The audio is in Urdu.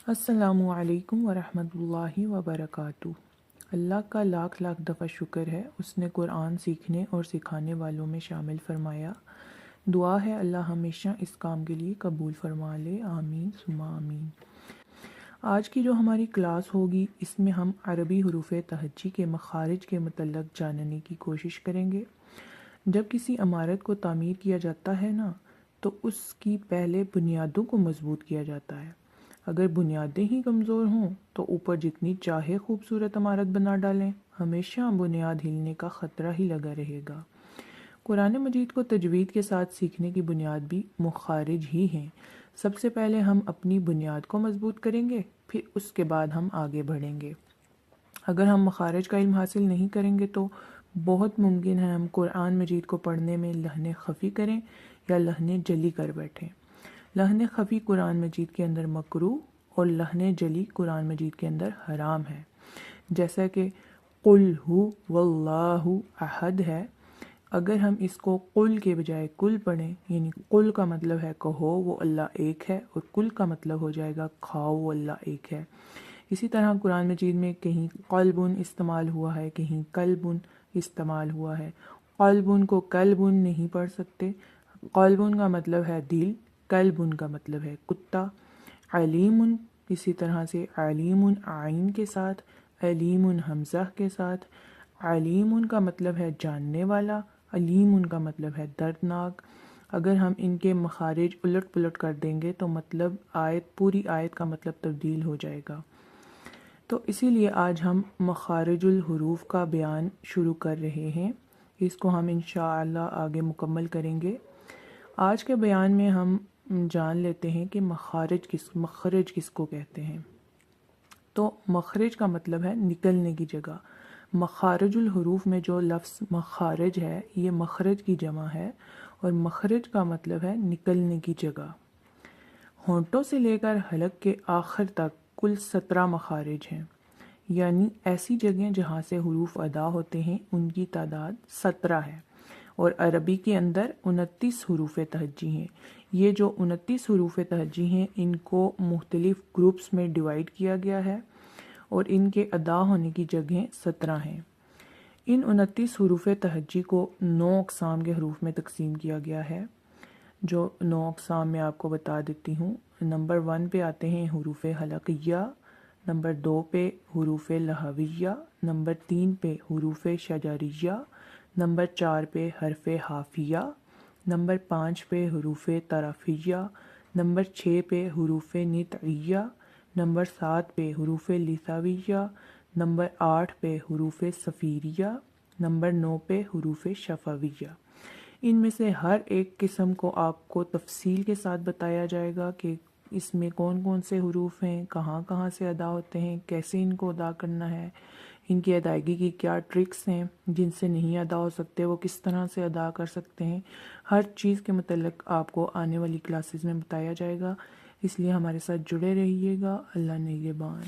السلام علیکم ورحمۃ اللہ وبرکاتہ۔ اللہ کا لاکھ لاکھ دفعہ شکر ہے، اس نے قرآن سیکھنے اور سکھانے والوں میں شامل فرمایا۔ دعا ہے اللہ ہمیشہ اس کام کے لیے قبول فرما لے، آمین ثم آمین۔ آج کی جو ہماری کلاس ہوگی اس میں ہم عربی حروف تہجی کے مخارج کے متعلق جاننے کی کوشش کریں گے۔ جب کسی عمارت کو تعمیر کیا جاتا ہے نا تو اس کی پہلے بنیادوں کو مضبوط کیا جاتا ہے۔ اگر بنیادیں ہی کمزور ہوں تو اوپر جتنی چاہے خوبصورت عمارت بنا ڈالیں، ہمیشہ بنیاد ہلنے کا خطرہ ہی لگا رہے گا۔ قرآن مجید کو تجوید کے ساتھ سیکھنے کی بنیاد بھی مخارج ہی ہیں۔ سب سے پہلے ہم اپنی بنیاد کو مضبوط کریں گے، پھر اس کے بعد ہم آگے بڑھیں گے۔ اگر ہم مخارج کا علم حاصل نہیں کریں گے تو بہت ممکن ہے ہم قرآن مجید کو پڑھنے میں لحن خفی کریں یا لحن جلی کر بیٹھیں۔ لحن خفی قرآن مجید کے اندر مکروہ اور لحن جلی قرآن مجید کے اندر حرام ہے۔ جیسا کہ قل ہو واللہ احد ہے، اگر ہم اس کو قل کے بجائے کل پڑھیں، یعنی قل کا مطلب ہے کہو وہ اللہ ایک ہے، اور کل کا مطلب ہو جائے گا کھاؤ وہ اللہ ایک ہے۔ اسی طرح قرآن مجید میں کہیں قلبن استعمال ہوا ہے، کہیں قلبن استعمال ہوا ہے۔ قلبن کو قلبن نہیں پڑھ سکتے، قلبن کا مطلب ہے دل، قلبن کا مطلب ہے کتا۔ علیم اسی طرح سے علیم عین کے ساتھ، علیم حمزہ کے ساتھ۔ علیم کا مطلب ہے جاننے والا، علیم کا مطلب ہے دردناک۔ اگر ہم ان کے مخارج الٹ پلٹ کر دیں گے تو مطلب پوری آیت کا مطلب تبدیل ہو جائے گا۔ تو اسی لیے آج ہم مخارج الحروف کا بیان شروع کر رہے ہیں، اس کو ہم انشاءاللہ آگے مکمل کریں گے۔ آج کے بیان میں ہم جان لیتے ہیں کہ مخرج کس کو کہتے ہیں۔ تو مخرج کا مطلب ہے نکلنے کی جگہ۔ مخارج الحروف میں جو لفظ مخارج ہے یہ مخرج کی جمع ہے، اور مخرج کا مطلب ہے نکلنے کی جگہ۔ ہونٹوں سے لے کر حلق کے آخر تک کل 17 مخارج ہیں، یعنی ایسی جگہیں جہاں سے حروف ادا ہوتے ہیں ان کی تعداد 17 ہے، اور عربی کے اندر 29 حروف تہجی ہیں۔ یہ جو 29 حروف تہجی ہیں ان کو مختلف گروپس میں ڈیوائیڈ کیا گیا ہے، اور ان کے ادا ہونے کی جگہیں 17 ہیں۔ ان 29 حروف تہجی کو 9 اقسام کے حروف میں تقسیم کیا گیا ہے، جو 9 اقسام میں آپ کو بتا دیتی ہوں۔ نمبر 1 پہ آتے ہیں حروف حلقیہ، نمبر 2 پہ حروف لہویہ، نمبر 3 پہ حروف شجریہ، نمبر 4 پہ حرف حافیہ، نمبر 5 پہ حروف طرفیہ، نمبر 6 پہ حروف نطعیہ، نمبر 7 پہ حروف لثویہ، نمبر 8 پہ حروف صفیریہ، نمبر 9 پہ حروف شفویہ۔ ان میں سے ہر ایک قسم کو آپ کو تفصیل کے ساتھ بتایا جائے گا کہ اس میں کون کون سے حروف ہیں، کہاں کہاں سے ادا ہوتے ہیں، کیسے ان کو ادا کرنا ہے، ان کی ادائیگی کی کیا ٹرکس ہیں، جن سے نہیں ادا ہو سکتے وہ کس طرح سے ادا کر سکتے ہیں۔ ہر چیز کے متعلق آپ کو آنے والی کلاسز میں بتایا جائے گا، اس لیے ہمارے ساتھ جڑے رہیے گا۔ اللہ نگہبان۔